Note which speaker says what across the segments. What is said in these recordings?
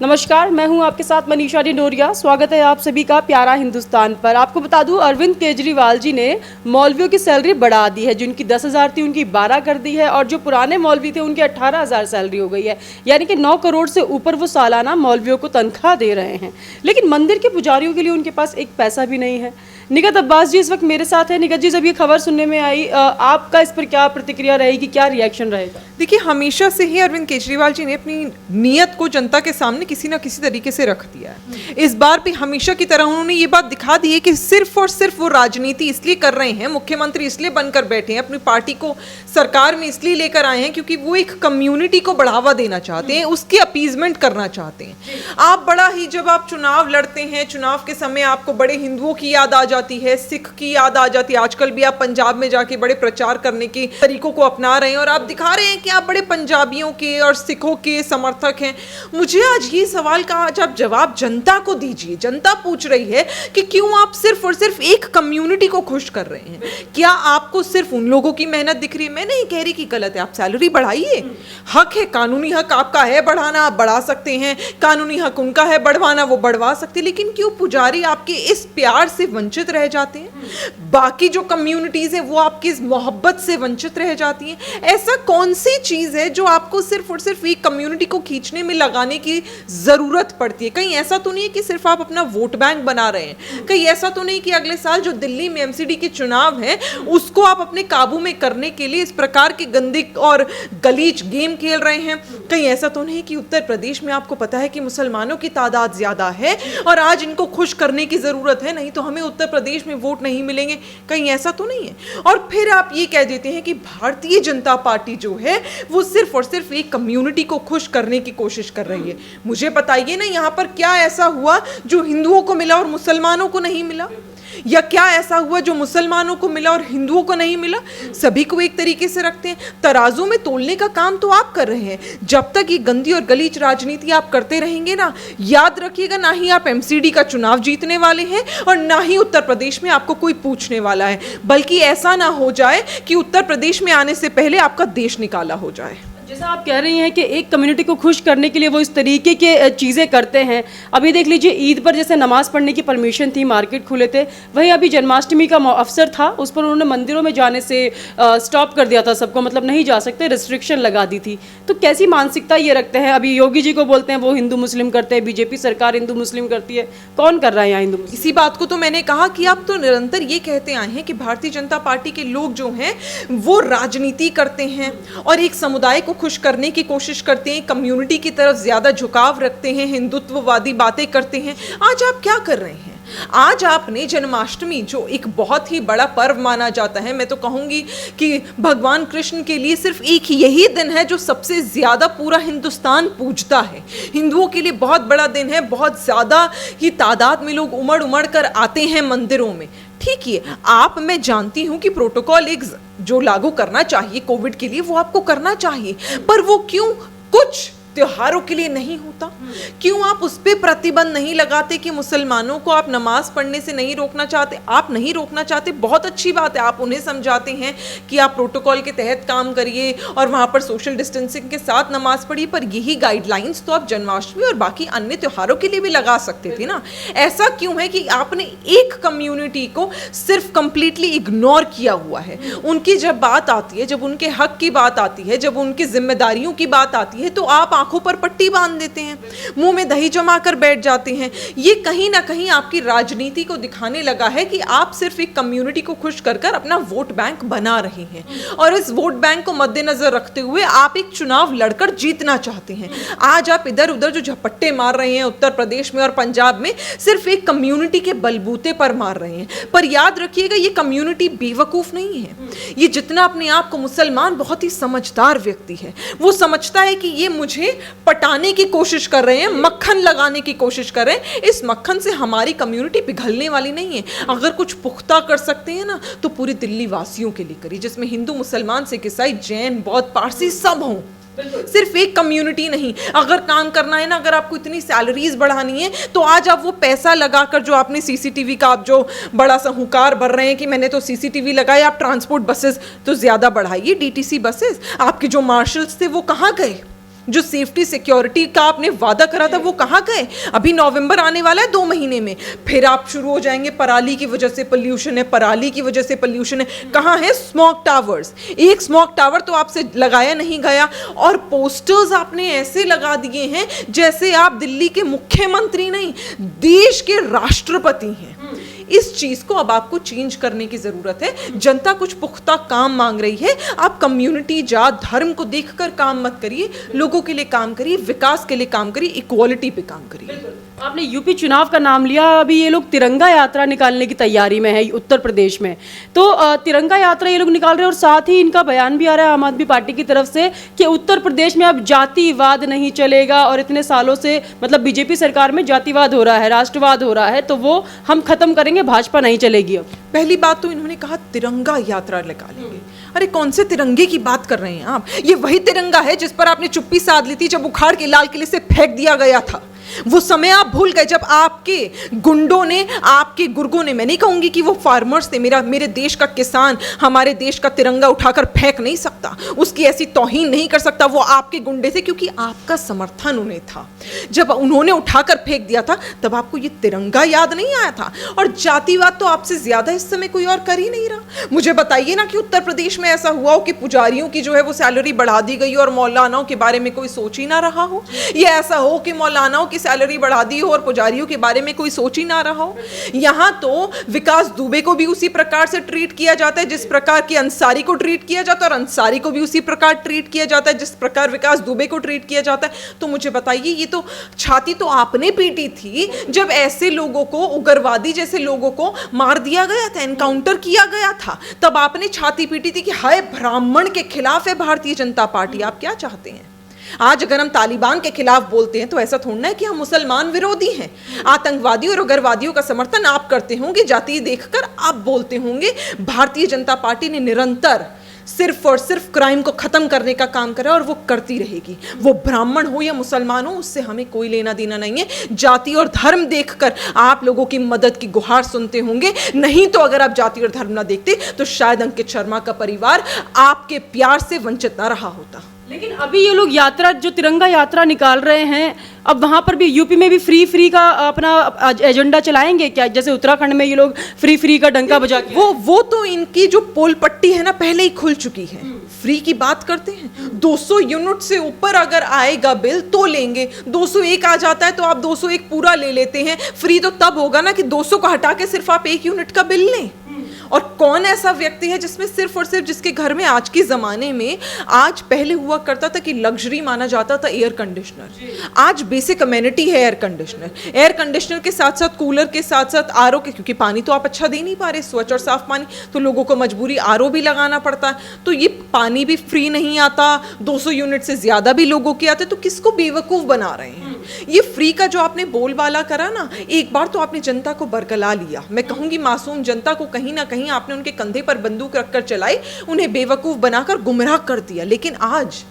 Speaker 1: नमस्कार, मैं हूं आपके साथ मनीषा डिंडोरिया। स्वागत है आप सभी का प्यारा हिंदुस्तान पर। आपको बता दूं, अरविंद केजरीवाल जी ने मौलवियों की सैलरी बढ़ा दी है। जिनकी 10,000 थी उनकी 12 कर दी है और जो पुराने मौलवी थे उनकी 18,000 सैलरी हो गई है। यानी कि 9 करोड़ से ऊपर वो सालाना मौलवियों को तनख्वाह दे रहे हैं। लेकिन मंदिर के पुजारियों के लिए उनके पास एक पैसा भी नहीं है। निगत अब्बास जी इस वक्त मेरे साथ है। निगत जी, जब ये खबर सुनने में आई, आपका इस पर क्या प्रतिक्रिया रहेगी, क्या रिएक्शन रहेगा?
Speaker 2: देखिए, हमेशा से ही अरविंद केजरीवाल जी ने अपनी नीयत को जनता के सामने किसी ना किसी तरीके से रख दिया है। इस बार भी हमेशा की तरह उन्होंने ये बात दिखा दी है कि सिर्फ और सिर्फ वो राजनीति इसलिए कर रहे हैं, मुख्यमंत्री इसलिए बनकर बैठे हैं, अपनी पार्टी को सरकार में इसलिए लेकर आए हैं क्योंकि वो एक कम्युनिटी को बढ़ावा देना चाहते हैं, उसकी अपीजमेंट करना चाहते हैं। आप बड़ा ही, जब आप चुनाव लड़ते हैं, चुनाव के समय आपको बड़े हिंदुओं की याद आ जाती है, सिख की याद आ जाती है। आजकल भी आप पंजाब में जाके बड़े प्रचार करने के तरीकों को अपना रहे हैं और आप दिखा रहे हैं कि आप बड़े पंजाबियों के और सिखों के समर्थक हैं। मुझे आज ये सवाल का आज आप जवाब जनता को दीजिए। जनता पूछ रही है कि क्यों आप सिर्फ और सिर्फ एक कम्युनिटी को खुश कर रहे हैं? क्या आपको सिर्फ उन लोगों की मेहनत दिख रही है? मैं नहीं कह रही कि गलत है, आप सैलरी बढ़ाइए, हक है, कानूनी हक आपका है बढ़ाना, आप बढ़ा सकते हैं। कानूनी हक उनका है बढ़वाना, वो बढ़वा सकते हैं। लेकिन क्यों पुजारी आपके इस प्यार से वंचित रह जाते हैं? बाकी जो कम्युनिटीज हैं वो आपकी इस मोहब्बत से वंचित रह जाती हैं। ऐसा कौन सी चीज है जो आपको सिर्फ और सिर्फ एक कम्युनिटी को खींचने में लगाने की जरूरत पड़ती है? कहीं ऐसा तो नहीं है कि सिर्फ आप अपना वोट बैंक बना रहे हैं? कहीं ऐसा तो नहीं कि अगले साल जो दिल्ली में एमसीडी के चुनाव है उसको आप अपने काबू में करने के लिए इस प्रकार के गंदे और गलीच गेम खेल रहे हैं? कहीं ऐसा तो नहीं कि उत्तर प्रदेश में आपको पता है कि मुसलमानों की तादाद ज्यादा है और आज इनको खुश करने की जरूरत है, नहीं तो हमें उत्तर प्रदेश में वोट नहीं मिलेंगे? कहीं ऐसा तो नहीं है? और फिर आप ये कह देते हैं कि भारतीय जनता पार्टी जो है वो सिर्फ और सिर्फ एक कम्युनिटी को खुश करने की कोशिश कर रही है। मुझे बताइए ना, यहाँ पर क्या ऐसा हुआ जो हिंदुओं को मिला और मुसलमानों को नहीं मिला? या क्या ऐसा हुआ जो मुसलमानों को मिला और हिंदुओं को नहीं मिला? सभी को एक तरीके से रखते हैं। तराजू में तोलने का काम तो आप कर रहे हैं। जब तक ये गंदी और गलीच राजनीति आप करते रहेंगे ना, याद रखिएगा, ना ही आप एमसीडी का चुनाव जीतने वाले हैं और ना ही उत्तर प्रदेश में आपको कोई पूछने वाला है। बल्कि ऐसा ना हो जाए कि उत्तर प्रदेश में आने से पहले आपका देश निकाला हो जाए।
Speaker 1: जैसा आप कह रही हैं कि एक कम्युनिटी को खुश करने के लिए वो इस तरीके के चीज़ें करते हैं। अभी देख लीजिए, ईद पर जैसे नमाज पढ़ने की परमिशन थी, मार्केट खुले थे, वहीं अभी जन्माष्टमी का अवसर था, उस पर उन्होंने मंदिरों में जाने से स्टॉप कर दिया था सबको, मतलब नहीं जा सकते, रिस्ट्रिक्शन लगा दी थी। तो कैसी मानसिकता ये रखते हैं? अभी योगी जी को बोलते हैं वो हिंदू मुस्लिम करते हैं, बीजेपी सरकार हिंदू मुस्लिम करती है। कौन कर रहा है यहाँ हिंदू मुस्लिम?
Speaker 2: इसी बात को तो मैंने कहा कि आप तो निरंतर ये कहते आए हैं कि भारतीय जनता पार्टी के लोग जो हैं वो राजनीति करते हैं और एक समुदाय को खुश करने की कोशिश करते हैं, कम्युनिटी की तरफ ज्यादा झुकाव रखते हैं, हिंदुत्ववादी बातें करते हैं। आज आप क्या कर रहे हैं? आज आपने जन्माष्टमी, जो एक बहुत ही बड़ा पर्व माना जाता है, मैं तो कहूंगी कि भगवान कृष्ण के लिए सिर्फ एक यही दिन है जो सबसे ज्यादा पूरा हिंदुस्तान पूजता है। हिंदुओं के लिए बहुत बड़ा दिन है, बहुत ज्यादा ही तादाद में लोग उमड़ उमड़ कर आते हैं मंदिरों में। ठीक है, आप, मैं जानती हूं कि प्रोटोकॉल एक जो लागू करना चाहिए कोविड के लिए वो आपको करना चाहिए, पर वो क्यों कुछ त्योहारों के लिए नहीं होता? क्यों आप उस पर प्रतिबंध नहीं लगाते कि मुसलमानों को आप नमाज पढ़ने से नहीं रोकना चाहते? आप नहीं रोकना चाहते, बहुत अच्छी बात है, आप उन्हें समझाते हैं कि आप प्रोटोकॉल के तहत काम करिए और वहाँ पर सोशल डिस्टेंसिंग के साथ नमाज पढ़िए, पर यही गाइडलाइंस तो आप जन्माष्टमी और बाकी अन्य त्योहारों के लिए भी लगा सकते थे ना। ऐसा क्यों है कि आपने एक कम्युनिटी को सिर्फ कंप्लीटली इग्नोर किया हुआ है? उनकी जब बात आती है, जब उनके हक की बात आती है, जब उनकी जिम्मेदारियों की बात आती है, तो आप आंखों पर पट्टी बांध देते हैं, मुंह में दही जमा कर बैठ जाते हैं। ये कहीं ना कहीं आपकी राजनीति को दिखाने लगा है कि आप सिर्फ एक कम्युनिटी को खुश कर कर अपना वोट बैंक बना रहे हैं और इस वोट बैंक को मद्देनजर रखते हुए आप एक चुनाव लड़कर जीतना चाहते हैं। आज आप इधर उधर जो झपट्टे मार रहे हैं उत्तर प्रदेश में और पंजाब में, सिर्फ एक कम्युनिटी के बलबूते पर मार रहे हैं। पर याद रखिएगा, ये कम्युनिटी बेवकूफ नहीं है। ये जितना अपने आप को मुसलमान बहुत ही समझदार व्यक्ति है, वो समझता है कि ये मुझे पटाने की कोशिश कर रहे हैं, मक्खन लगाने की कोशिश कर रहे हैं। इस मक्खन से हमारी कम्युनिटी पिघलने वाली नहीं है। अगर कुछ पुख्ता कर सकते हैं ना, तो पूरी दिल्ली वासियों के लिए करिए, जिसमें हिंदू, मुसलमान, सिख, ईसाई, जैन, बौद्ध, पारसी सब हों, सिर्फ एक कम्युनिटी नहीं। अगर काम करना है ना, अगर आपको इतनी सैलरीज बढ़ानी है, तो आज आप वो पैसा लगाकर, जो आपने सीसीटीवी का आप जो बड़ा सा हुंकार भर रहे हैं कि मैंने तो सीसीटीवी लगाया, आप ट्रांसपोर्ट बसेस तो ज्यादा बढ़ाइए, डीटीसी बसेस। आपके जो मार्शल्स थे वो कहाँ गए? जो सेफ्टी सिक्योरिटी का आपने वादा करा था वो कहाँ गए? अभी नवंबर आने वाला है 2 महीने में, फिर आप शुरू हो जाएंगे पराली की वजह से पोल्यूशन है, पराली की वजह से पोल्यूशन है। कहाँ है स्मोक टावर्स? एक स्मोक टावर तो आपसे लगाया नहीं गया, और पोस्टर्स आपने ऐसे लगा दिए हैं जैसे आप दिल्ली के मुख्यमंत्री नहीं, देश के राष्ट्रपति हैं। इस चीज को अब आपको चेंज करने की जरूरत है। जनता कुछ पुख्ता काम मांग रही है। आप कम्युनिटी, जात, धर्म को देखकर काम मत करिए, लोगों के लिए काम करिए, विकास के लिए काम करिए, इक्वालिटी पे काम करिए।
Speaker 1: आपने यूपी चुनाव का नाम लिया, अभी ये लोग तिरंगा यात्रा निकालने की तैयारी में है उत्तर प्रदेश में, तो तिरंगा यात्रा ये लोग निकाल रहे हैं, और साथ ही इनका बयान भी आ रहा है आम आदमी पार्टी की तरफ से कि उत्तर प्रदेश में अब जातिवाद नहीं चलेगा, और इतने सालों से मतलब बीजेपी सरकार में जातिवाद हो रहा है, राष्ट्रवाद हो रहा है, तो वो हम खत्म करेंगे, भाजपा नहीं चलेगी अब।
Speaker 2: पहली बात तो इन्होंने कहा तिरंगा यात्रा निकालेंगे। अरे कौन से तिरंगे की बात कर रहे हैं आप? ये वही तिरंगा है जिस पर आपने चुप्पी साध ली थी जब उखाड़ के लाल किले से फेंक दिया गया था। वो समय आप भूल गए जब आपके गुंडों ने, आपके गुर्गों ने, मैं नहीं कहूंगी कि वो फार्मर्स थे, मेरे देश का किसान हमारे देश का तिरंगा उठाकर फेंक नहीं सकता, उसकी ऐसी तौहीन नहीं कर सकता, वो आपके गुंडे थे, क्योंकि आपका समर्थन उन्हें था। जब उन्होंने उठाकर फेंक दिया था तब आपको ये तिरंगा याद नहीं आया था। और जातिवाद तो आपसे ज्यादा इस समय कोई और कर ही नहीं रहा। मुझे बताइए ना कि उत्तर प्रदेश में ऐसा हुआ हो कि पुजारियों की जो है वो सैलरी बढ़ा दी गई और मौलानाओं के बारे में कोई सोच ही ना रहा हो, या ऐसा हो कि मौलानाओं की सैलरी बढ़ा दी हो और पुजारियों के बारे में कोई सोच ही ना रहा हो। यहाँ तो विकास दुबे को भी उसी प्रकार से ट्रीट किया जाता है जिस प्रकार की अंसारी को ट्रीट किया जाता है, और अंसारी को भी उसी प्रकार ट्रीट किया जाता है जिस प्रकार विकास दुबे को ट्रीट किया जाता है। तो मुझे बताइए, ये तो छाती तो आपने पीटी थी जब ऐसे लोगों को, उग्रवादी जैसे लोगों को मार दिया गया था, एनकाउंटर किया गया था, तब आपने छाती पीटी थी कि हाय ब्राह्मण के खिलाफ है भारतीय जनता पार्टी। आप क्या चाहते हैं? आज अगर हम तालिबान के खिलाफ बोलते हैं तो ऐसा थोड़ा है कि हम मुसलमान विरोधी हैं। आतंकवादियों और उग्रवादियों का समर्थन आप करते होंगे, जाति देखकर आप बोलते होंगे। भारतीय जनता पार्टी ने निरंतर सिर्फ और सिर्फ क्राइम को खत्म करने का काम करा, और वो करती रहेगी। वो ब्राह्मण हो या मुसलमान हो, उससे हमें कोई लेना देना नहीं है। जाति और धर्म देखकर आप लोगों की मदद की गुहार सुनते होंगे, नहीं तो अगर आप जाति और धर्म ना देखते तो शायद अंकित शर्मा का परिवार आपके प्यार से वंचित ना रहा होता।
Speaker 1: लेकिन अभी ये लोग यात्रा, जो तिरंगा यात्रा निकाल रहे हैं, अब वहाँ पर भी यूपी में भी फ्री का अपना एजेंडा चलाएंगे क्या? जैसे उत्तराखंड में ये लोग फ्री का डंका बजा के,
Speaker 2: वो तो इनकी जो पोल पट्टी है ना पहले ही खुल चुकी है। फ्री की बात करते हैं, 200 यूनिट से ऊपर अगर आएगा बिल तो लेंगे। 201 आ जाता है तो आप 201 पूरा ले लेते हैं। फ्री तो तब होगा ना कि 200 को हटा के सिर्फ आप 1 यूनिट का बिल लें। और कौन ऐसा व्यक्ति है जिसमें सिर्फ और सिर्फ, जिसके घर में आज के ज़माने में, आज पहले हुआ करता था कि लग्जरी माना जाता था एयर कंडीशनर, आज बेसिक अमेनिटी है एयर कंडीशनर। एयर कंडीशनर के साथ साथ, कूलर के साथ साथ आरओ के, क्योंकि पानी तो आप अच्छा दे नहीं पा रहे, स्वच्छ और साफ पानी, तो लोगों को मजबूरी आरओ भी लगाना पड़ता है। तो ये पानी भी फ्री नहीं आता, 200 यूनिट से ज़्यादा भी लोगों के आते, तो किसको बेवकूफ़ बना रहे हैं? ये फ्री का जो आपने बोलबाला करा ना, एक बार तो आपने जनता को बरगला लिया। मैं कहूँगी मासूम जनता को कहीं ना कहीं आपने उनके कंधे पर बंदूक रखकर चलाई, उन्हें बेवकूफ बनाकर गुमराह कर दिया। लेकिन आज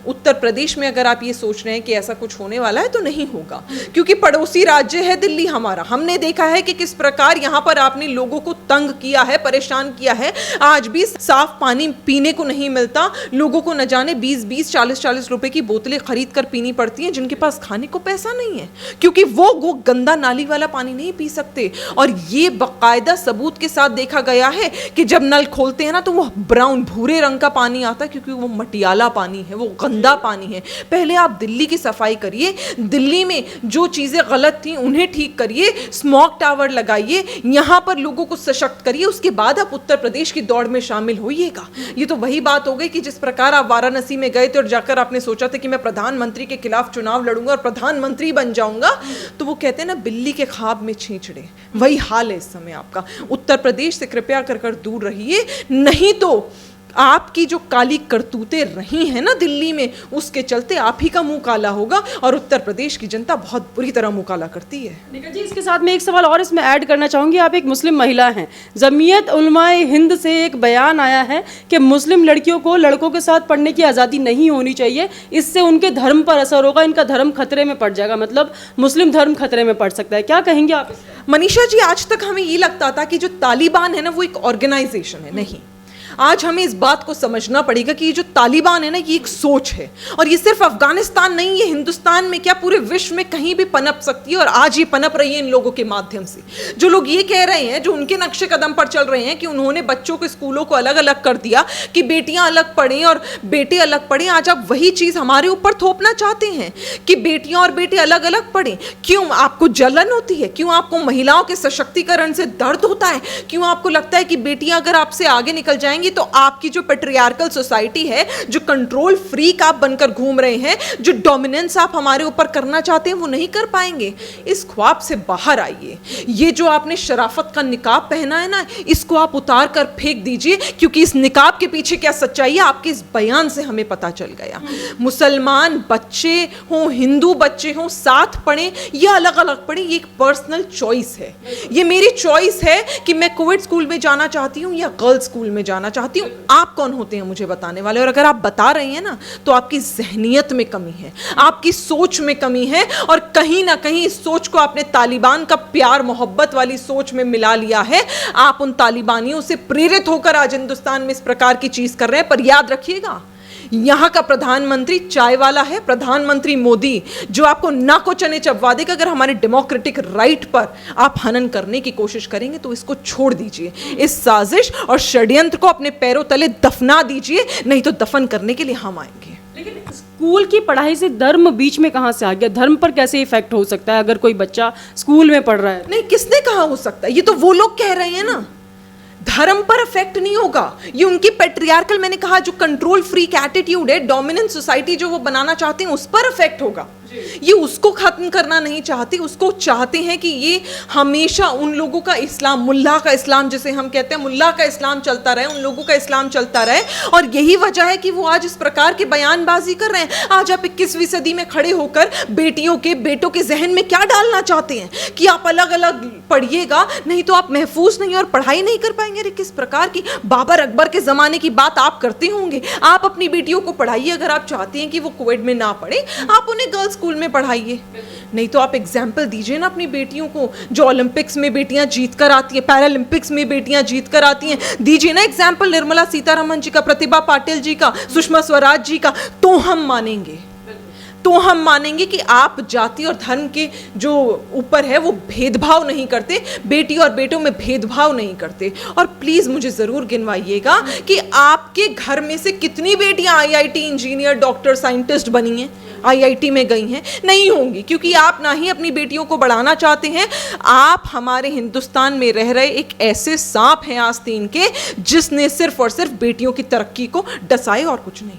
Speaker 2: उत्तर प्रदेश में अगर आप ये सोच रहे हैं कि ऐसा कुछ होने वाला है तो नहीं होगा, क्योंकि पड़ोसी राज्य है दिल्ली हमारा। हमने देखा है कि किस प्रकार यहाँ पर आपने लोगों को तंग किया है, परेशान किया है। आज भी साफ पानी पीने को नहीं मिलता, लोगों को न जाने 20-20, 40-40 रुपए की बोतलें खरीद कर पीनी पड़ती हैं, जिनके पास खाने को पैसा नहीं है, क्योंकि वो गंदा नाली वाला पानी नहीं पी सकते। और ये बाकायदा सबूत के साथ देखा गया है कि जब नल खोलते हैं ना तो वो ब्राउन, भूरे रंग का पानी आता है, क्योंकि वो मटियाला पानी है, वो गंदा पानी है। पहले आप दिल्ली की सफाई करिए, दिल्ली में जो चीजें गलत थी उन्हें ठीक करिए, स्मोक टावर लगाइए, यहां पर लोगों को सशक्त करिए, उसके बाद आप उत्तर प्रदेश की दौड़ में शामिल होइएगा। ये तो वही बात हो गई कि जिस प्रकार आप वाराणसी में गए थे और जाकर आपने सोचा था कि मैं प्रधानमंत्री के खिलाफ चुनाव लड़ूंगा और प्रधानमंत्री बन जाऊंगा, तो वो कहते हैं ना, बिल्ली के ख्वाब में छींचड़े, वही हाल है इस समय आपका। उत्तर प्रदेश से कृपया कर दूर रहिए, नहीं तो आपकी जो काली करतूतें रही हैं ना दिल्ली में, उसके चलते आप ही का मुंह काला होगा, और उत्तर प्रदेश की जनता बहुत बुरी तरह मुंह काला करती है।
Speaker 1: निखिल जी, इसके साथ में एक सवाल और इसमें ऐड करना चाहूँगी। आप एक मुस्लिम महिला हैं, जमीयत उलमाए हिंद से एक बयान आया है कि मुस्लिम लड़कियों को लड़कों के साथ पढ़ने की आज़ादी नहीं होनी चाहिए, इससे उनके धर्म पर असर होगा, इनका धर्म खतरे में पड़ जाएगा, मतलब मुस्लिम धर्म खतरे में पड़ सकता है। क्या कहेंगे आप इसका?
Speaker 2: मनीषा जी, आज तक हमें ये लगता था कि जो तालिबान है ना वो एक ऑर्गेनाइजेशन है, नहीं। आज हमें इस बात को समझना पड़ेगा कि ये जो तालिबान है ना, ये एक सोच है, और ये सिर्फ अफगानिस्तान नहीं, ये हिंदुस्तान में क्या पूरे विश्व में कहीं भी पनप सकती है, और आज ये पनप रही है इन लोगों के माध्यम से। जो लोग ये कह रहे हैं, जो उनके नक्शे कदम पर चल रहे हैं कि उन्होंने बच्चों के स्कूलों को अलग अलग कर दिया कि बेटियां अलग पढ़ें और बेटे अलग पढ़ें, आज आप वही चीज हमारे ऊपर थोपना चाहते हैं कि बेटियां और बेटे अलग अलग पढ़ें। क्यों आपको जलन होती है? क्यों आपको महिलाओं के सशक्तिकरण से दर्द होता है? क्यों आपको लगता है कि बेटियां अगर आपसे आगे निकल जाएंगी तो आपकी जो पेट्रियार्कल सोसाइटी है, जो कंट्रोल फ्रीक आप बनकर घूम रहे हैं, जो डोमिनेंस आप हमारे ऊपर करना चाहते हैं, वो नहीं कर पाएंगे? इस ख्वाब से बाहर आइए। ये जो आपने शराफत का निकाब पहना है ना, इसको आप उतार कर फेंक दीजिए, क्योंकि इस निकाब के पीछे क्या सच्चाई है आपके इस बयान से हमें पता चल गया। मुसलमान बच्चे हों, हिंदू बच्चे हों, साथ पढ़ें या अलग अलग पढ़ें, ये एक पर्सनल चॉइस है। ये मेरी चॉइस है कि मैं कोविड स्कूल में जाना चाहती हूँ या गर्ल्स स्कूल में जाना चाहती हूँ। आप कौन होते हैं मुझे बताने वाले? और अगर आप बता रहे हैं ना, तो आपकी ज़हनियत में कमी है, आपकी सोच में कमी है, और कहीं ना कहीं इस सोच को आपने तालिबान का प्यार मोहब्बत वाली सोच में मिला लिया है। आप उन तालिबानियों से प्रेरित होकर आज हिंदुस्तान में इस प्रकार की चीज कर रहे हैं। पर याद रखिएगा, यहाँ का प्रधानमंत्री चाय वाला है, प्रधानमंत्री मोदी, जो आपको ना को चने चबवा देगा। अगर हमारे डेमोक्रेटिक राइट पर आप हनन करने की कोशिश करेंगे तो इसको छोड़ दीजिए। इस साजिश और षड्यंत्र को अपने पैरों तले दफना दीजिए, नहीं तो दफन करने के लिए हम आएंगे।
Speaker 1: लेकिन स्कूल की पढ़ाई से धर्म बीच में कहाँ से आ गया? धर्म पर कैसे इफेक्ट हो सकता है अगर कोई बच्चा स्कूल में पढ़ रहा है?
Speaker 2: नहीं, किसने कहा हो सकता है? ये तो वो लोग कह रहे हैं ना। धर्म पर इफेक्ट नहीं होगा, ये उनकी पेट्रियार्कल, मैंने कहा, जो कंट्रोल फ्रीक एटीट्यूड है, डोमिनेंट सोसाइटी जो वो बनाना चाहते हैं, उस पर इफेक्ट होगा। ये उसको खत्म करना नहीं चाहते, उसको चाहते हैं कि ये हमेशा उन लोगों का इस्लाम, मुल्ला का इस्लाम जिसे हम कहते हैं, मुल्ला का इस्लाम चलता रहे, उन लोगों का इस्लाम चलता रहे। और यही वजह है कि वो आज इस प्रकार के बयानबाजी कर रहे हैं। आज आप 21वीं सदी में खड़े होकर बेटियों के, बेटों के जहन में क्या डालना चाहते हैं कि आप अलग अलग पढ़िएगा, नहीं तो आप महफूज नहीं और पढ़ाई नहीं कर पाएंगे। अरे किस प्रकार की बाबर अकबर के जमाने की बात आप करते होंगे? आप अपनी बेटियों को पढ़ाइए, अगर आप चाहते हैं कि वो कुवैत में ना पढ़े, आप उन्हें गर्ल्स स्कूल में पढ़ाइए। नहीं तो आप एग्जाम्पल दीजिए ना अपनी बेटियों को, जो ओलंपिक्स में बेटियां जीत कर आती हैं, पैरालंपिक्स में बेटियां जीत कर आती हैं, दीजिए ना एग्जाम्पल निर्मला सीतारमण जी का, प्रतिभा पाटिल जी का, सुषमा स्वराज जी का। तो हम मानेंगे, तो हम मानेंगे कि आप जाति और धर्म के जो ऊपर है वो भेदभाव नहीं करते, बेटी और बेटों में भेदभाव नहीं करते। और प्लीज मुझे जरूर गिनवाइएगा कि आपके घर में से कितनी बेटियां आईआईटी इंजीनियर, डॉक्टर, साइंटिस्ट बनी हैं, आईआईटी में गई हैं? नहीं होंगी, क्योंकि आप ना ही अपनी बेटियों को बढ़ाना चाहते हैं। आप हमारे हिंदुस्तान में रह रहे एक ऐसे सांप हैं आस्तीन के, जिसने सिर्फ और सिर्फ बेटियों की तरक्की को डसाए और कुछ नहीं।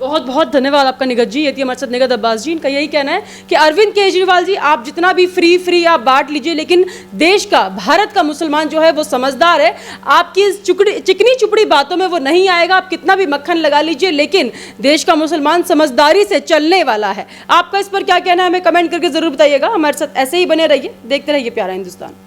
Speaker 1: बहुत बहुत धन्यवाद आपका निगत जी। ये थी हमारे साथ निगत अब्बास जी। इनका यही कहना है कि अरविंद केजरीवाल जी, आप जितना भी फ्री आप बांट लीजिए, लेकिन देश का, भारत का मुसलमान जो है वो समझदार है। आपकी इस चिकनी चुपड़ी बातों में वो नहीं आएगा। आप कितना भी मक्खन लगा लीजिए, लेकिन देश का मुसलमान समझदारी से चलने वाला है। आपका इस पर क्या कहना है, हमें कमेंट करके जरूर बताइएगा। हमारे साथ ऐसे ही बने रहिए, देखते रहिए प्यारा हिंदुस्तान।